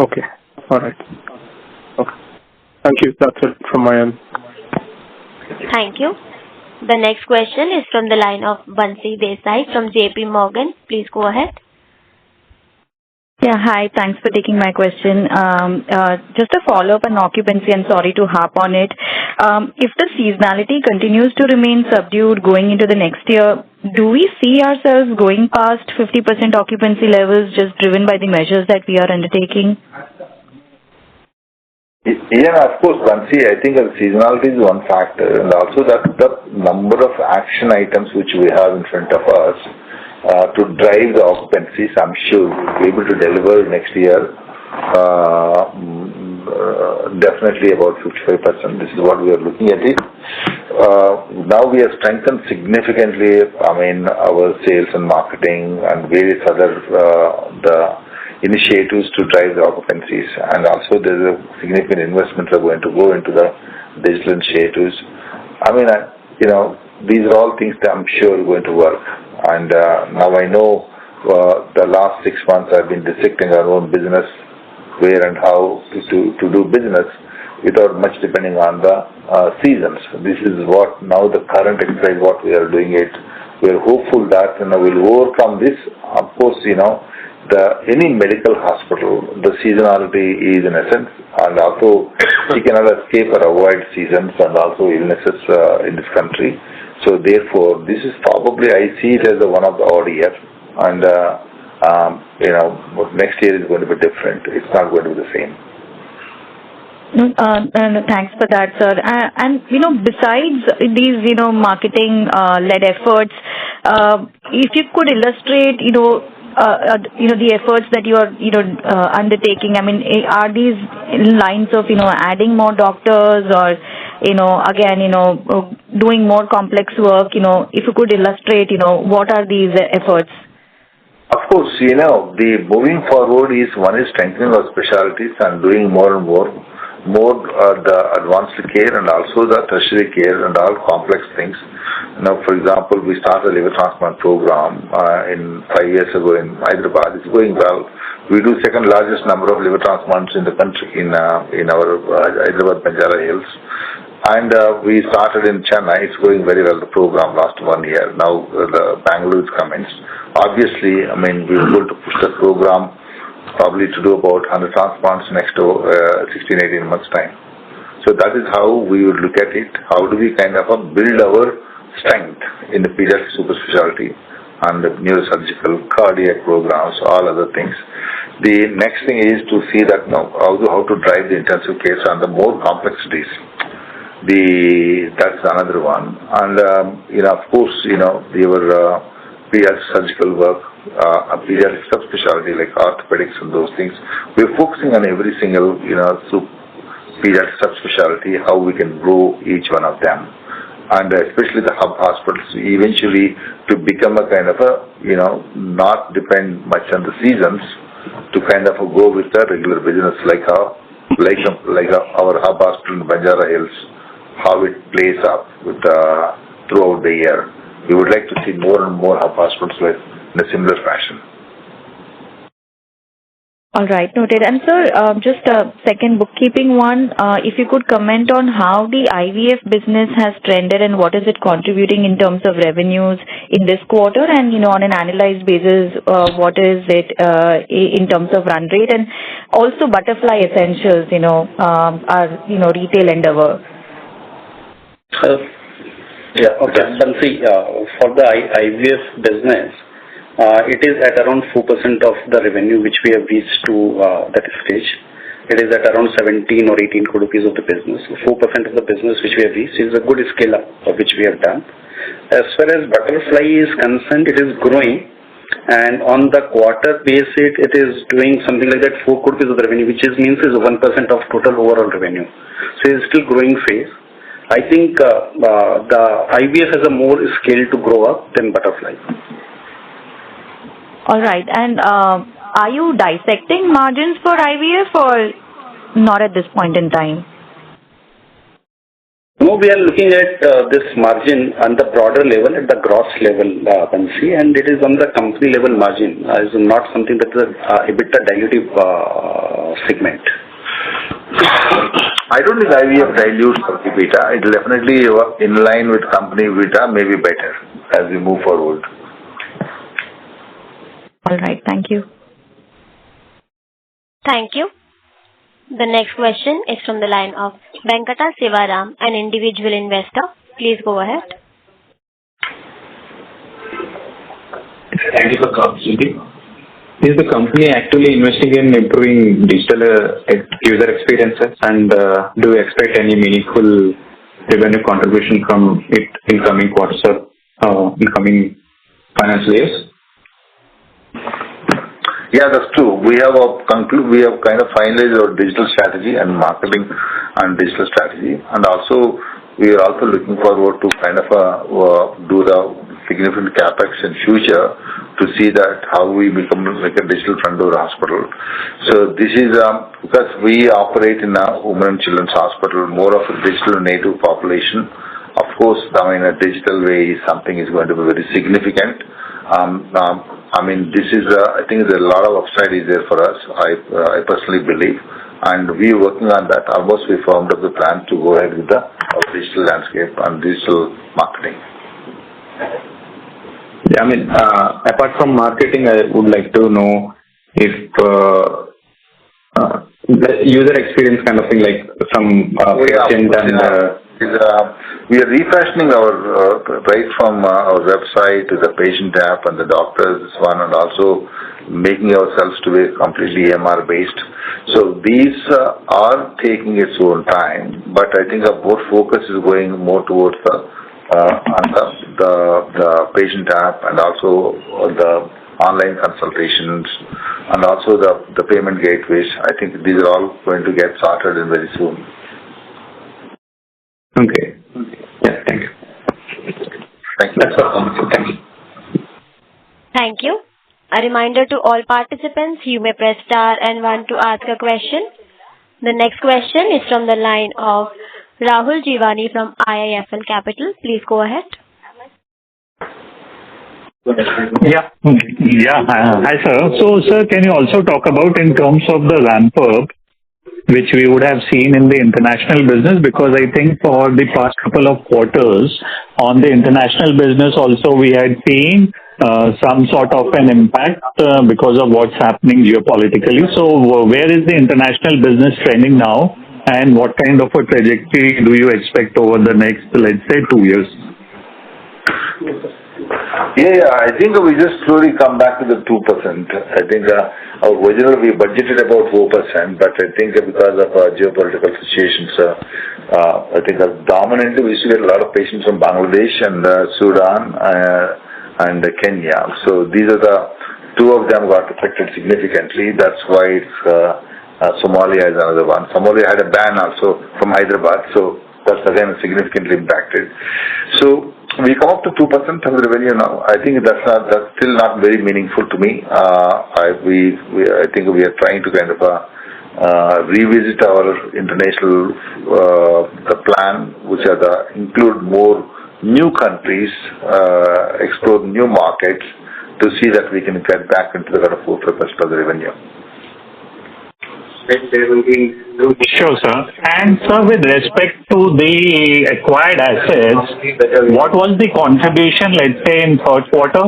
Okay. All right. Okay. Thank you. That's it from my end. Thank you. The next question is from the line of Bansi Desai from JP Morgan. Please go ahead. Yeah, hi. Thanks for taking my question. Just a follow-up on occupancy, and sorry to harp on it. If the seasonality continues to remain subdued going into the next year, do we see ourselves going past 50% occupancy levels just driven by the measures that we are undertaking? Yeah, of course, Bansi. I think that seasonality is one factor, and also that the number of action items which we have in front of us to drive the occupancies, I'm sure we'll be able to deliver next year definitely about 55%. This is what we are looking at it. Now we have strengthened significantly, our sales and marketing and various other the initiatives to drive the occupancies. And also there's a significant investments are going to go into the digital initiatives. These are all things that I'm sure are going to work. And now I know the last 6 months I've been dissecting our own business, where and how to do business without much depending on the seasons. This is what now the current exercise what we are doing it. We are hopeful that we'll overcome this. Of course, any medical hospital, the seasonality is in essence, and also we cannot escape or avoid seasons and also illnesses in this country. So therefore, this is probably, I see it as one of the odd years, and next year is going to be different. It's not going to be the same. Thanks for that, sir. And besides these marketing-led efforts, if you could illustrate the efforts that you are undertaking. Are these lines of adding more doctors or doing more complex work? If you could illustrate what are these efforts? Of course, the moving forward is one is strengthening our specialties and doing more and more the advanced care and also the tertiary care and all complex things. For example, we started a liver transplant program 5 years ago in Hyderabad. It's going well. We do second largest number of liver transplants in the country in our Hyderabad Banjara Hills. And we started in Chennai. It's going very well, the program last 1 year. Now the Bangalore is commenced. Obviously, we were able to push the program probably to do about 100 transplants next to 16-18 months' time. So that is how we would look at it. How do we kind of build our strength in the pediatric super specialty and the neurosurgical, cardiac programs, all other things. The next thing is to see that how to drive the intensive care and the more complexities. That's another one. And, of course, your pediatric surgical work, a pediatric subspecialty like orthopedics and those things. We're focusing on every single, pediatric subspecialty, how we can grow each one of them. And especially the hub hospitals, eventually to become a kind of not depend much on the seasons, to kind of go with the regular business like our hub hospital in Banjara Hills, how it plays up with throughout the year. We would like to see more and more hub hospitals in a similar fashion. All right, noted. And sir, just a second bookkeeping one. If you could comment on how the IVF business has trended and what is it contributing in terms of revenues in this quarter, and on an annualized basis, what is it in terms of run rate, and also Butterfly Essentials, our retail endeavor. Okay. Bansi, for the IVF business, it is at around 4% of the revenue which we have reached to that stage. It is at around 17 or 18 crore rupees of the business. 4% of the business which we have reached is a good scale up of which we have done. As far as Butterfly is concerned, it is growing, and on the quarter basis, it is doing something like that 4 crore rupees of the revenue, which means is 1% of total overall revenue. So it is still growing phase. I think the IVF has a more scale to grow up than Butterfly. All right. And are you dissecting margins for IVF or not at this point in time? No, we are looking at this margin on the broader level, at the gross level, Bansi, and it is on the company level margin. It is not something that is a EBITDA dilutive segment. I don't think IVF dilutes EBITDA. It will definitely in line with company EBITDA, maybe better as we move forward. All right. Thank you. Thank you. The next question is from the line of Venkata Sivaram, an individual investor. Please go ahead. Thank you for the opportunity. Is the company actually investing in improving digital user experiences, and do you expect any meaningful revenue contribution from it in coming quarters or in coming financial years? Yeah, that's true. We have kind of finalized our digital strategy and marketing and digital strategy, and also we are also looking forward to kind of do the significant capex in future to see that how we become like a digital front door hospital. So this is because we operate in a women and children's hospital, more of a digital native population. Of course, in a digital way, something is going to be very significant. I mean, this is, I think there's a lot of upside is there for us, I personally believe. And we are working on that. Almost we formed up the plan to go ahead with the digital landscape and digital marketing. Yeah, I mean, apart from marketing, I would like to know if the user experience kind of thing, like some patient and... We are refashioning our right from our website to the patient app and the doctors one, and also making ourselves to be completely EMR based. So these are taking its own time, but I think our both focus is going more towards the patient app and also the online consultations and also the payment gateways. I think these are all going to get started in very soon. Okay. Yeah, thank you. Thank you. That's all. Thank you. Thank you. A reminder to all participants, you may press star and 1 to ask a question. The next question is from the line of Rahul Jivani from IIFL Capital. Please go ahead. Yeah. Hi, sir. So, sir, can you also talk about in terms of the ramp up, which we would have seen in the international business, because I think for the past couple of quarters on the international business also we had seen some sort of an impact because of what's happening geopolitically. So where is the international business trending now, and what kind of a trajectory do you expect over the next, let's say, 2 years? Yeah, I think we just slowly come back to the 2%. I think originally we budgeted about 4%, but I think because of geopolitical situations, I think dominantly we used to get a lot of patients from Bangladesh and Sudan and Kenya. So these are the two of them got affected significantly. That's why Somalia is another one. Somalia had a ban also from Hyderabad, so that's again significantly impacted. So we come up to 2% of the revenue now. I think that's still not very meaningful to me. I think we are trying to kind of revisit our international the plan, which are include more new countries, explore new markets to see that we can get back into the kind of 4% of the revenue. Sure, sir. And sir, with respect to the acquired assets, what was the contribution, let's say, in third quarter?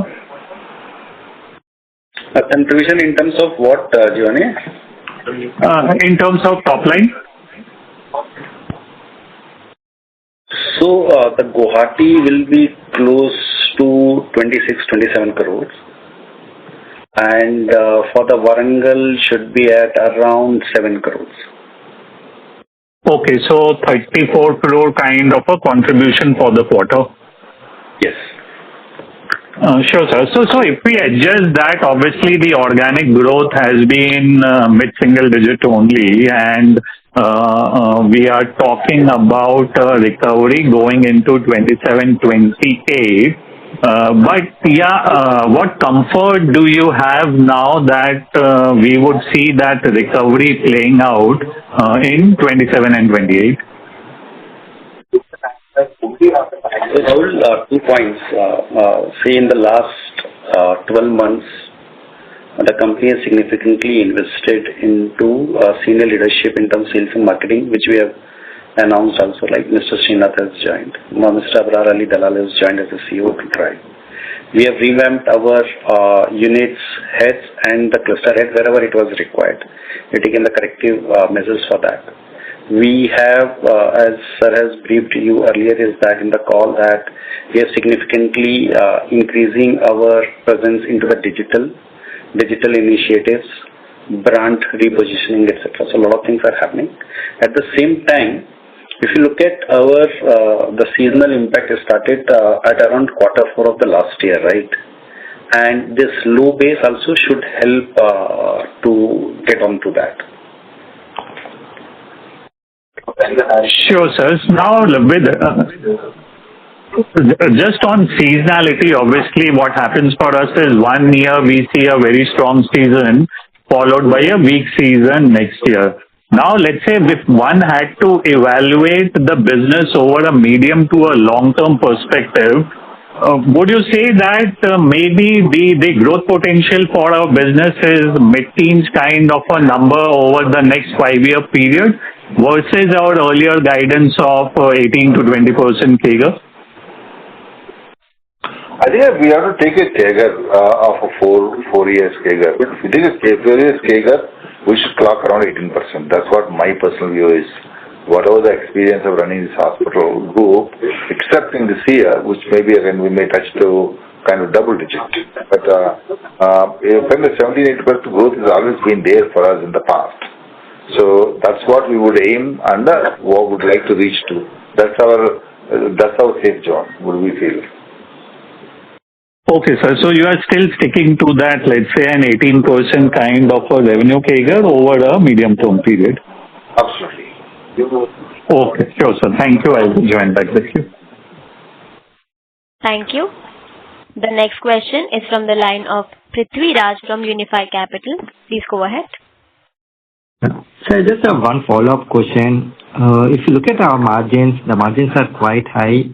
A contribution in terms of what, Giovanni? In terms of top line? So, the Guwahati will be close to 26-27 crores. And for the Warangal should be at around 7 crores. Okay, so 34 crore kind of a contribution for the quarter. Yes. Sure, sir. So if we adjust that, obviously the organic growth has been mid-single digit only, and we are talking about recovery going into 27-28. But yeah, what comfort do you have now that we would see that recovery playing out in 27 and 28? So, Rahul, 2 points. Say in the last 12 months, the company has significantly invested into senior leadership in terms of sales and marketing, which we have announced also, like Mr. Srinath has joined. Now Mr. Abrar Ali Dalal has joined as a CEO to drive. We have revamped our units, heads and the cluster head wherever it was required. We've taken the corrective measures for that. We have, as Sir has briefed you earlier, is that in the call that we are significantly increasing our presence into the digital initiatives, brand repositioning, etc. So a lot of things are happening. At the same time, if you look at our the seasonal impact has started at around Q4 of the last year, right? And this low base also should help to get onto that. Sure, sir. Now, with just on seasonality, obviously what happens for us is 1 year we see a very strong season followed by a weak season next year. Now, let's say if one had to evaluate the business over a medium to a long-term perspective, would you say that maybe the growth potential for our business is mid-teens kind of a number over the next 5-year period versus our earlier guidance of 18 to 20% CAGR? I think we have to take a CAGR of a 4 years CAGR. If we take a 4 years CAGR, we should clock around 18%. That's what my personal view is. Whatever the experience of running this hospital group, except in this year, which maybe again we may touch to kind of double digit. But when the 17-18% growth has always been there for us in the past. So that's what we would aim and what we would like to reach to. That's our safe zone, would we feel. Okay, sir. So you are still sticking to that, let's say, an 18% kind of a revenue CAGR over a medium-term period? Absolutely. Okay, sure, sir. Thank you. I will join back with you. Thank you. The next question is from the line of Prithvi Raj from Unifi Capital. Please go ahead. So I just have one follow-up question. If you look at our margins, the margins are quite high.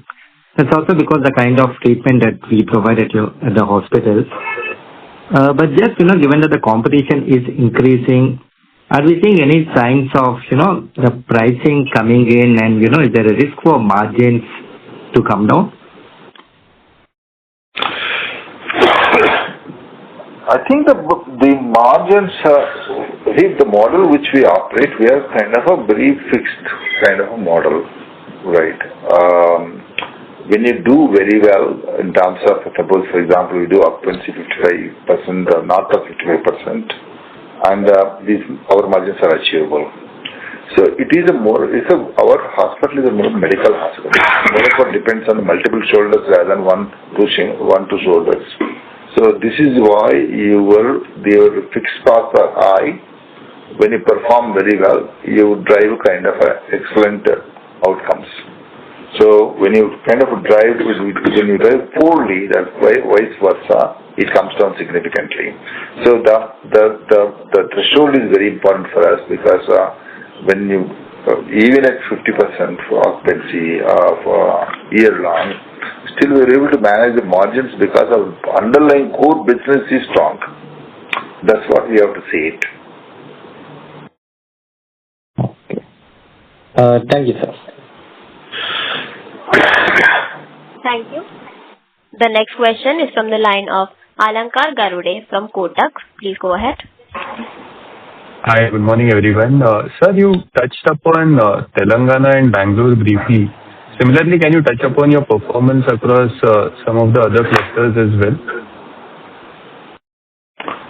That's also because the kind of treatment that we provide at the hospitals. But just, given that the competition is increasing, are we seeing any signs of, the pricing coming in and, is there a risk for margins to come down? I think the margins, the model which we operate, we have kind of a very fixed kind of a model, right? When you do very well in terms of, suppose, for example, we do occupancy 55% or north of 55%, and our margins are achievable. So our hospital is a more medical hospital. Therefore, depends on multiple shoulders rather than one, two shoulders. So this is why your fixed costs are high. When you perform very well, you drive kind of excellent outcomes. So when you kind of drive poorly, that's vice versa, it comes down significantly. So the threshold is very important for us because when you even at 50% for occupancy of year long, still we're able to manage the margins because our underlying core business is strong. That's what we have to see it. Thank you, sir. Thank you. The next question is from the line of Alankar Garude from Kotak. Please go ahead. Hi, good morning, everyone. Sir, you touched upon Telangana and Bangalore briefly. Similarly, can you touch upon your performance across some of the other clusters as well?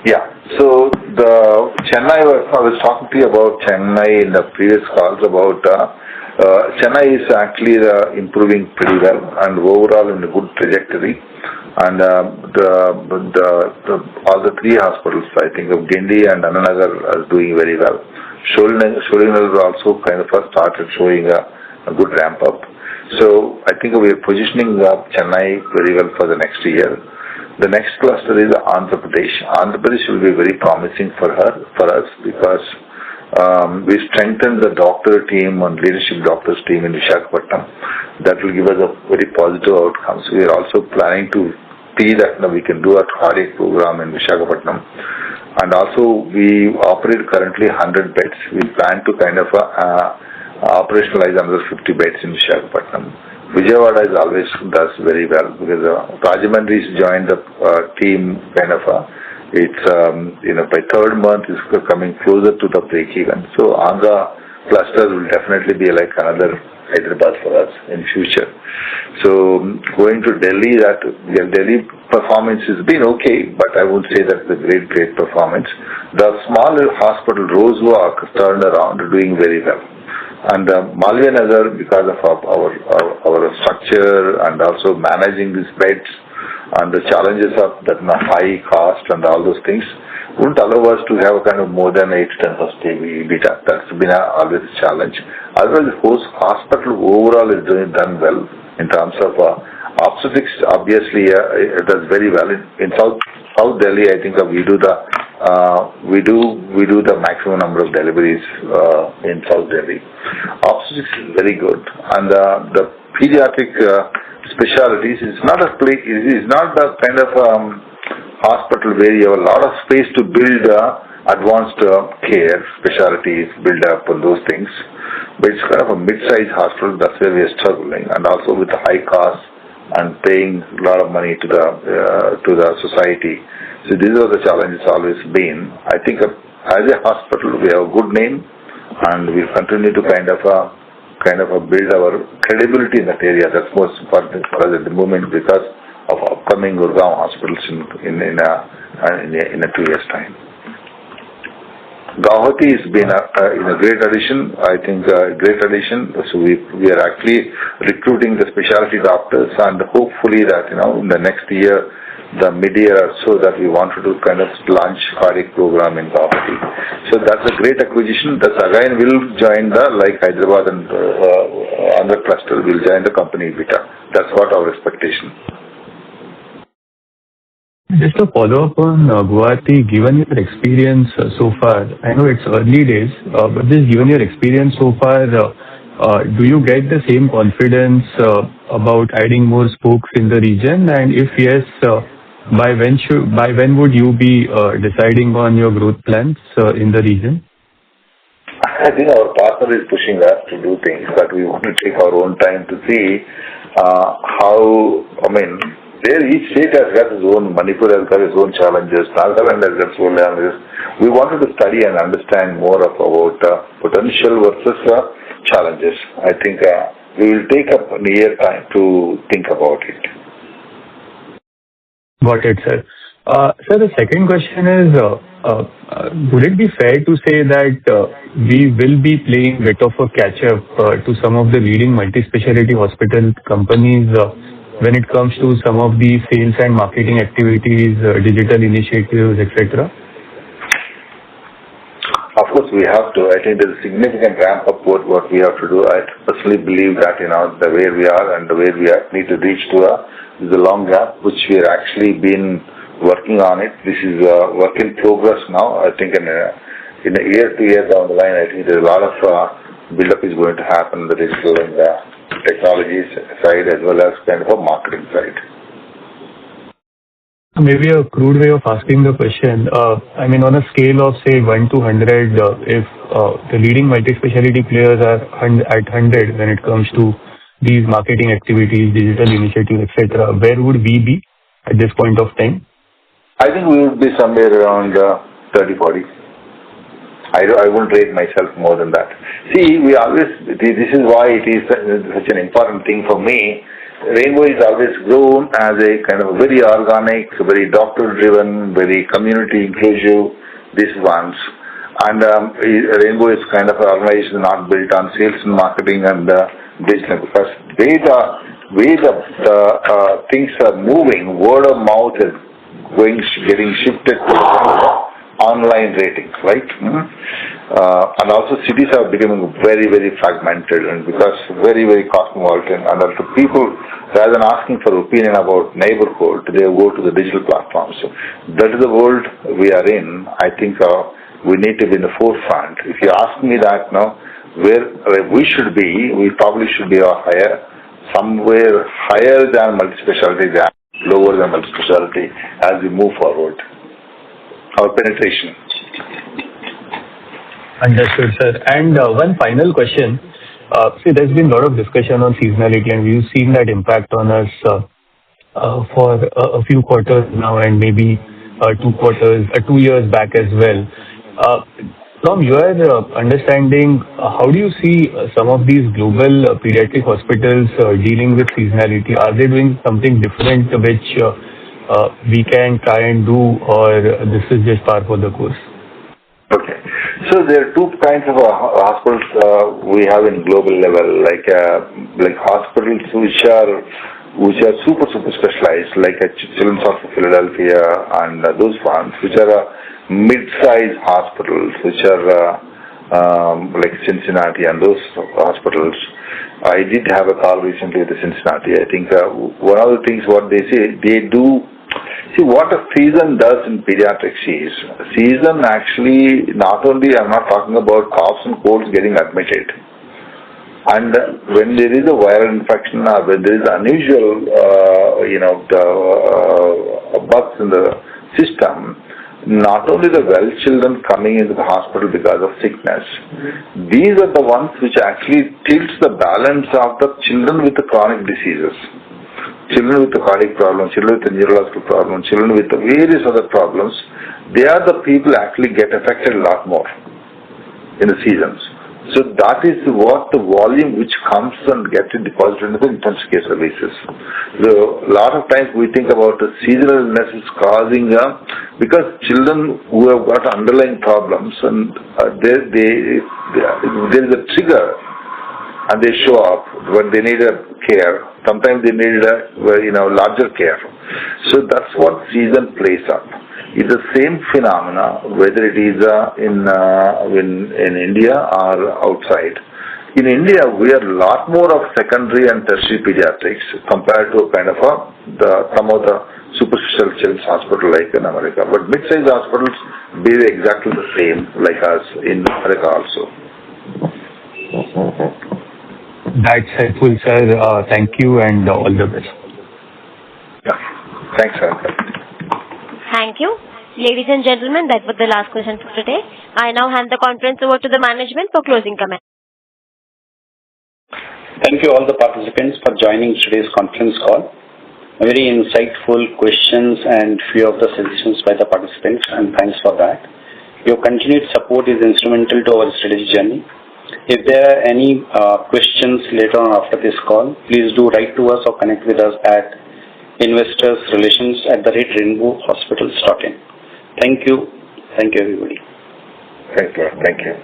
Yeah. So the Chennai, I was talking to you about Chennai in the previous calls about Chennai is actually improving pretty well and overall in a good trajectory. And all the three hospitals, I think of Guindy and Annanagar are doing very well. Sholingar also kind of started showing a good ramp up. So I think we are positioning Chennai very well for the next year. The next cluster is Andhra Pradesh. Andhra Pradesh will be very promising for us because we strengthened the doctor team and leadership doctors team in Visakhapatnam. That will give us a very positive outcome. So we are also planning to see that we can do a cardiac program in Visakhapatnam. And also we operate currently 100 beds. We plan to kind of operationalize another 50 beds in Visakhapatnam. Vijayawada always does very well because Rajahmundry's joined the team kind of it's by third month is coming closer to the break even. So Andhra cluster will definitely be like another Hyderabad for us in future. So going to Delhi, Delhi performance has been okay, but I won't say that's a great performance. The smaller hospital Rosewalk turned around, doing very well. And Malviya Nagar, because of our structure and also managing these beds and the challenges of that high cost and all those things, wouldn't allow us to have a kind of more than 8-10% EBITDA. That's been always a challenge. Otherwise, the whole hospital overall is done well in terms of obstetrics. Obviously, it does very well in South Delhi. I think we do the maximum number of deliveries in South Delhi. Obstetrics is very good, and the pediatric specialties is not a place. It is not the kind of hospital where you have a lot of space to build advanced care specialties, build up on those things. But it's kind of a mid-sized hospital. That's where we are struggling, and also with the high costs and paying a lot of money to the society. So these are the challenges always been. I think as a hospital we have a good name, and we'll continue to kind of build our credibility in that area. That's most important for us at the moment because of upcoming Gurgaon hospitals in a 2 years time. Guwahati has been a great addition. I think great addition. So we are actually recruiting the specialty doctors, and hopefully that in the next year, the mid-year, so that we wanted to kind of launch cardiac program in Guwahati. So that's a great acquisition. That again will join like Hyderabad and Andhra cluster will join the company EBITDA. That's what our expectation. Just to follow up on Guwahati, given your experience so far, I know it's early days, but just given your experience so far, do you get the same confidence about adding more spokes in the region? And if yes, by when would you be deciding on your growth plans in the region? I think our partner is pushing us to do things, but we want to take our own time to see each state has got its own, Manipur has got its own challenges, Nagaland has got its own challenges. We wanted to study and understand more about potential versus challenges. I think we will take up a year time to think about it. Got it, sir. Sir, the second question is, would it be fair to say that we will be playing a bit of a catch-up to some of the leading multi-specialty hospital companies when it comes to some of the sales and marketing activities, digital initiatives, etc.? Of course, we have to. I think there's a significant ramp up what we have to do. I personally believe that the way we are and the way we need to reach to is a long gap, which we have actually been working on it. This is a work in progress now. I think in a year, 2 years down the line, I think there's a lot of build-up is going to happen, the digital and the technology side as well as kind of a marketing side. Maybe a crude way of asking the question. I mean, on a scale of say 1 to 100, if the leading multi-specialty players are at 100 when it comes to these marketing activities, digital initiatives, etc., where would we be at this point of time? I think we would be somewhere around 30, 40. I won't rate myself more than that. See, this is why it is such an important thing for me. Rainbow is always grown as a kind of very organic, very doctor-driven, very community inclusive, these ones. And Rainbow is kind of an organization not built on sales and marketing and business, because way the things are moving, word of mouth is getting shifted to online ratings, right? And also cities are becoming very, very fragmented, and because very, very cosmopolitan, and also people, rather than asking for opinion about neighborhood, they go to the digital platforms. So that is the world we are in. I think we need to be in the forefront. If you ask me that now, where we should be, we probably should be somewhere higher than multi-specialty, than lower than multi-specialty as we move forward. Our penetration. Understood, sir. And one final question. See, there's been a lot of discussion on seasonality, and we've seen that impact on us for a few quarters now, and maybe 2 years back as well. From your understanding, how do you see some of these global pediatric hospitals dealing with seasonality? Are they doing something different which we can try and do, or this is just par for the course? Okay. So there are two kinds of hospitals we have in global level, like hospitals which are super specialized, like Children's Hospital of Philadelphia and those ones, which are mid-sized hospitals, which are like Cincinnati and those hospitals. I did have a call recently with Cincinnati. I think one of the things what they say, they do. See, what a season does in pediatrics is, season actually not only, I'm not talking about coughs and colds getting admitted. And when there is a viral infection or when there is unusual, bugs in the system, not only the well children coming into the hospital because of sickness, these are the ones which actually tilts the balance of the children with the chronic diseases. Children with the cardiac problems, children with the neurological problems, children with the various other problems, they are the people actually get affected a lot more in the seasons. So that is what the volume which comes and gets deposited into the intensive care services. So a lot of times we think about the seasonal illness is causing because children who have got underlying problems, and there is a trigger and they show up when they need a care. Sometimes they need a larger care. So that's what season plays up. It's the same phenomena whether it is in India or outside. In India, we are a lot more of secondary and tertiary pediatrics compared to kind of some of the super special children's hospital like in America. But mid-sized hospitals behave exactly the same like us in America also. That's helpful, sir. Thank you and all the best. Yeah. Thanks, sir. Thank you. Ladies and gentlemen, that was the last question for today. I now hand the conference over to the management for closing comments. Thank you all the participants for joining today's conference call. Very insightful questions and few of the suggestions by the participants, and thanks for that. Your continued support is instrumental to our strategy journey. If there are any questions later on after this call, please do write to us or connect with us at investorsrelations@rainbowhospitals.in. Thank you. Thank you, everybody. Thank you. Thank you.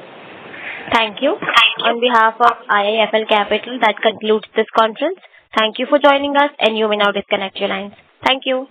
Thank you. On behalf of IIFL Capital, that concludes this conference. Thank you for joining us, and you may now disconnect your lines. Thank you.